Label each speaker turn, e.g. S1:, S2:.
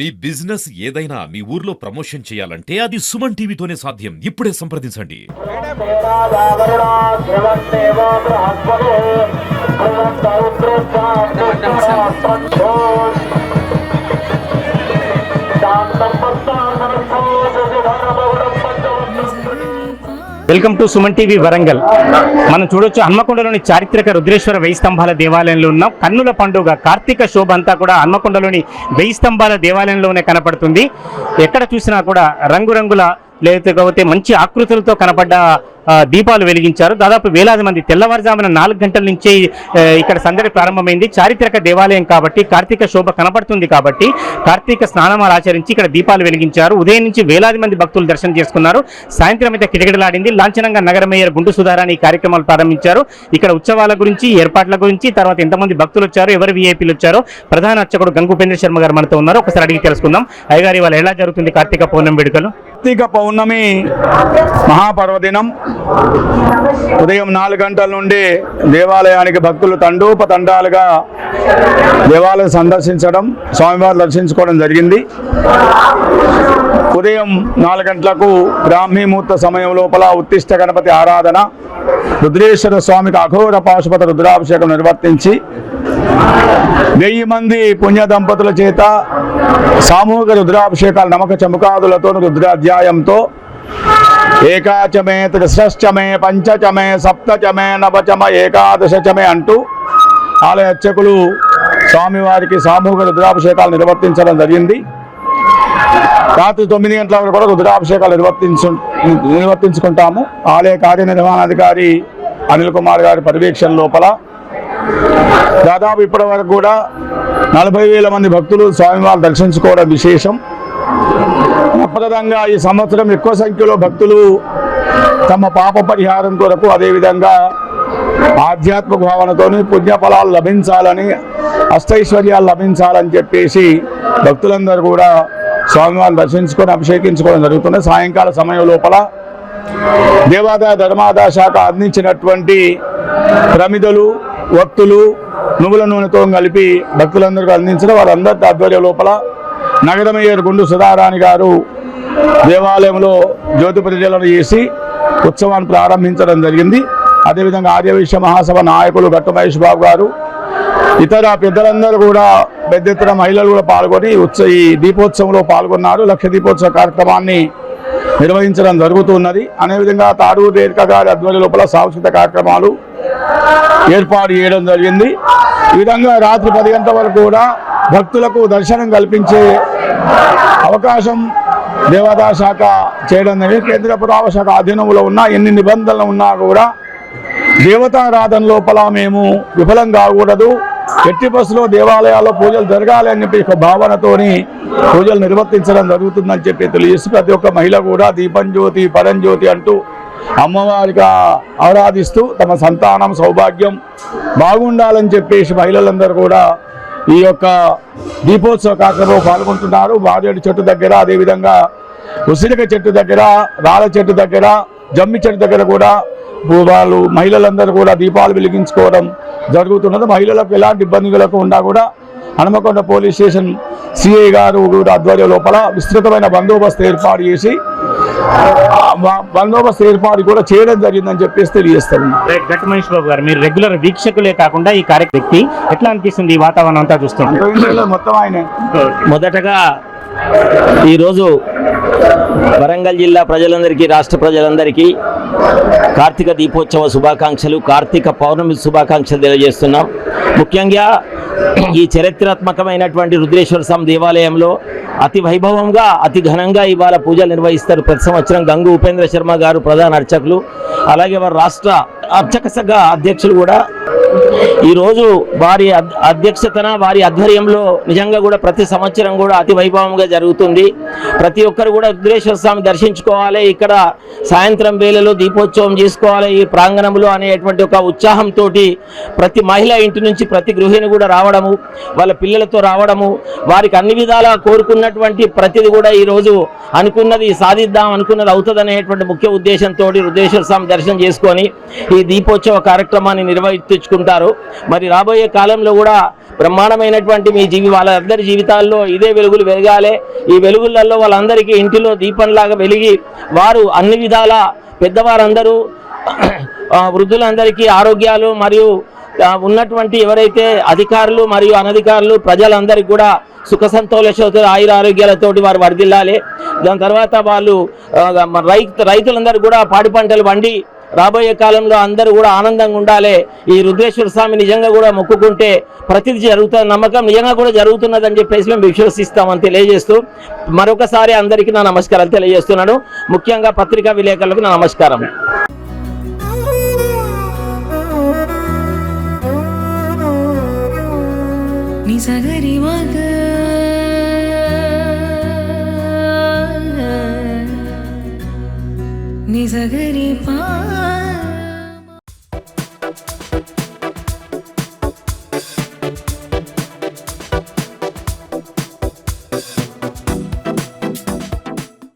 S1: మీ business ఏదైనా మీ ఊర్లో promotion చేయాలంటే అది సుమన్ టీవీతోనే సాధ్యం. ఇప్పుడే సంప్రదించండి.
S2: Welcome to Suman TV Warangal. మనం చూడొచ్చు హన్మకొండలోని చారిత్రక రుద్రేశ్వర 1000 స్తంభాల దేవాలయంలో ఉన్నాం. కన్నుల పండుగ కార్తీక శోభ అంతా కూడా హన్మకొండలోని 1000 స్తంభాల దేవాలయంలోనే కనపడుతుంది. ఎక్కడ చూసినా కూడా రంగురంగుల లేకపోతే మంచి ఆకృతులతో కనపడ్డ దీపాలు వెలిగించారు. దాదాపు వేలాది మంది తెల్లవారుజామున 4 గంటల నుంచే ఇక్కడ సందడి ప్రారంభమైంది. చారిత్రక దేవాలయం కాబట్టి కార్తీక శోభ కనపడుతుంది కాబట్టి కార్తీక స్నానాలు ఆచరించి ఇక్కడ దీపాలు వెలిగించారు. ఉదయం నుంచి వేలాది మంది భక్తులు దర్శనం చేసుకున్నారు. సాయంత్రం అయితే కిటకిటలాడింది. లాంఛనంగా నగర మేయర్ గుండు సుధారాణి ఈ కార్యక్రమాలు ప్రారంభించారు. ఇక్కడ ఉత్సవాల గురించి, ఏర్పాట్ల గురించి, తర్వాత ఎంతమంది భక్తులు వచ్చారు, ఎవరు వీఐపీలు వచ్చారో ప్రధాన అర్చకుడు గంగు ఉపేంద్ర శర్మ గారు మనతో ఉన్నారు. ఒకసారి అడిగి తెలుసుకుందాం. అయ్యగారు, ఇవాళ ఎలా జరుగుతుంది కార్తీక పౌర్ణమి వేడుకలు?
S3: కార్తీక పౌర్ణమి మహాపర్వదినం ఉదయం 4 గంటల నుండి దేవాలయానికి భక్తులు తండోపతండాలుగా దేవాలయం సందర్శించడం, స్వామివారు దర్శించుకోవడం జరిగింది. ఉదయం 4 గంటలకు బ్రాహ్మీ ముహూర్త సమయం లోపల ఉత్తిష్ట గణపతి ఆరాధన, రుద్రేశ్వర స్వామికి అఘోర పాశుపత రుద్రాభిషేకం నిర్వర్తించి 1000 మంది పుణ్య దంపతుల చేత సామూహిక రుద్రాభిషేకాలు నమక చముకాదులతో రుద్రాధ్యాయంతో ఏకాచమే త్రిశ్రశ్చమే పంచచమే సప్తచమే నవచమ ఏకాదశచమే అంటూ ఆలయ అర్చకులు స్వామివారికి సామూహిక రుద్రాభిషేకాలు నిర్వర్తించడం జరిగింది. రాత్రి 9 గంటల వరకు కూడా రుద్రాభిషేకాలు నిర్వర్తించుకుంటాము. ఆలయ కార్యనిర్వహణాధికారి అనిల్ కుమార్ గారి పర్యవేక్షణ లోపల దాదాపు ఇప్పటి వరకు కూడా 40,000 మంది భక్తులు స్వామివారు దర్శించుకోవడం విశేషం. అప్రదంగా ఈ సంవత్సరం ఎక్కువ సంఖ్యలో భక్తులు తమ పాప పరిహారం కొరకు, అదేవిధంగా ఆధ్యాత్మిక భావనతోని పుణ్యఫలాలు లభించాలని, అష్టైశ్వర్యాలు లభించాలని చెప్పేసి భక్తులందరూ కూడా స్వామివారిని దర్శించుకొని అభిషేకించుకోవడం జరుగుతుంది. సాయంకాల సమయం లోపల దేవాదాయ ధర్మాదాయ శాఖ అందించినటువంటి ప్రమిదలు, ఒత్తులు, నువ్వుల నూనెతో కలిపి భక్తులందరికీ అందించడం, వారందరి ఆధ్వర్యం లోపల నగర మేయర్ గుండు సుధారాణి గారు దేవాలయంలో జ్యోతి ప్రజ్వలన చేసి ఉత్సవాన్ని ప్రారంభించడం జరిగింది. అదేవిధంగా ఆర్యవైశ్య మహాసభ నాయకులు గట్టు మహేష్ బాబు గారు, ఇతర పెద్దలందరూ కూడా పెద్ద ఎత్తున మహిళలు కూడా పాల్గొని ఈ దీపోత్సవంలో పాల్గొన్నారు. లక్ష దీపోత్సవ కార్యక్రమాన్ని నిర్వహించడం జరుగుతున్నది. అదేవిధంగా తాడూరు రేణుక గారి ఆధ్వర్యం లోపల సాంస్కృతిక కార్యక్రమాలు ఏర్పాటు చేయడం జరిగింది. ఈ విధంగా రాత్రి 10 గంటల వరకు కూడా భక్తులకు దర్శనం కల్పించే అవకాశం దేవాదాయ శాఖ చేయడం జరిగింది. కేంద్ర పురావస్తు శాఖ అధీనంలో ఉన్న ఎన్ని నిబంధనలు ఉన్నా కూడా దేవతారాధన లోపల మేము విఫలం కాకూడదు, ఎట్టి బస్సులో దేవాలయాల్లో పూజలు జరగాలి అని చెప్పి ఒక భావనతోని పూజలు నిర్వర్తించడం జరుగుతుందని చెప్పి తెలియజేస్తూ ప్రతి ఒక్క మహిళ కూడా దీపం జ్యోతి పరంజ్యోతి అంటూ అమ్మవారిగా ఆరాధిస్తూ తమ సంతానం సౌభాగ్యం బాగుండాలని చెప్పేసి మహిళలందరూ కూడా ఈ యొక్క దీపోత్సవ కార్యక్రమంలో పాల్గొంటున్నారు. వారేడు చెట్టు దగ్గర, అదేవిధంగా ఉసిరిక చెట్టు దగ్గర, రాళ్ళ చెట్టు దగ్గర, జమ్మి చెట్టు దగ్గర కూడా వాళ్ళు మహిళలందరూ కూడా దీపాలు వెలిగించుకోవడం జరుగుతున్నది. మహిళలకు ఎలాంటి ఇబ్బందులకు ఉన్నా కూడా హనుమకొండ పోలీస్ స్టేషన్ సిఐ గారు ఆధ్వర్యం లోపల విస్తృతమైన బందోబస్తు ఏర్పాటు చేసి కూడా చేయడం జరిగిందని చెప్పేసి తెలియజేస్తాను.
S2: గట్టు మహేష్ బాబు గారు, మీరు రెగ్యులర్ వీక్షకులే కాకుండా ఈ కార్యక్రమం ఎట్లా అనిపిస్తుంది? ఈ వాతావరణం అంతా చూస్తుంటే
S3: మొత్తం ఆయన
S4: మొదటగా ఈరోజు వరంగల్ జిల్లా ప్రజలందరికీ, రాష్ట్ర ప్రజలందరికీ కార్తీక దీపోత్సవ శుభాకాంక్షలు, కార్తీక పౌర్ణమి శుభాకాంక్షలు తెలియజేస్తున్నాం. ముఖ్యంగా ఈ చరిత్రాత్మకమైనటువంటి రుద్రేశ్వర స్వామి దేవాలయంలో అతి వైభవంగా, అతి ఘనంగా ఇవాళ పూజలు నిర్వహిస్తారు ప్రతి సంవత్సరం. గంగు ఉపేంద్ర శర్మ గారు ప్రధాన అర్చకులు, అలాగే వారు రాష్ట్ర అర్చక సంఘ అధ్యక్షులు కూడా ఈరోజు వారి అధ్యక్షతన, వారి ఆధ్వర్యంలో నిజంగా కూడా ప్రతి సంవత్సరం కూడా అతి వైభవంగా జరుగుతుంది. ప్రతి ఒక్కరు కూడా రుద్రేశ్వర స్వామి దర్శించుకోవాలి, ఇక్కడ సాయంత్రం వేళలో దీపోత్సవం చేసుకోవాలి ఈ ప్రాంగణంలో అనేటువంటి ఒక ఉత్సాహంతో ప్రతి మహిళ ఇంటి నుంచి ప్రతి గృహిణి కూడా రావడము, వాళ్ళ పిల్లలతో రావడము, వారికి అన్ని విధాలా కోరుకున్నటువంటి ప్రతిది కూడా ఈరోజు అనుకున్నది సాధిద్దాం, అనుకున్నది అవుతుంది అనేటువంటి ముఖ్య ఉద్దేశంతో రుద్రేశ్వర స్వామి దర్శనం చేసుకొని ఈ దీపోత్సవ కార్యక్రమాన్ని నిర్వహించుకుంటారు. మరి రాబోయే కాలంలో కూడా బ్రహ్మాండమైనటువంటి మీ వాళ్ళందరి జీవితాల్లో ఇదే వెలుగులు వెలగాలి. ఈ వెలుగులలో వాళ్ళందరికీ ఇంటిలో దీపంలాగా వెలిగి వారు అన్ని విధాల పెద్దవారందరూ వృద్ధులందరికీ ఆరోగ్యాలు మరియు ఉన్నటువంటి ఎవరైతే అధికారులు మరియు అనధికారులు ప్రజలందరికీ కూడా సుఖ సంతోషాలతో ఆయుర ఆరోగ్యాలతోటి వారు వర్ధిల్లాలి. దాని తర్వాత వాళ్ళు రైతులందరూ కూడా పాడి పంటలు వండి రాబోయే కాలంలో అందరూ కూడా ఆనందంగా ఉండాలి. ఈ రుద్రేశ్వర స్వామి నిజంగా కూడా మొక్కుకుంటే ప్రతిదీ జరుగుతున్న నమ్మకం నిజంగా కూడా జరుగుతున్నదని చెప్పేసి మేము విశ్వసిస్తామని తెలియజేస్తూ మరొకసారి అందరికీ నా నమస్కారాలు తెలియజేస్తున్నాను. ముఖ్యంగా పత్రికా విలేకరులకు నా నమస్కారం.
S5: నిజగరి మగ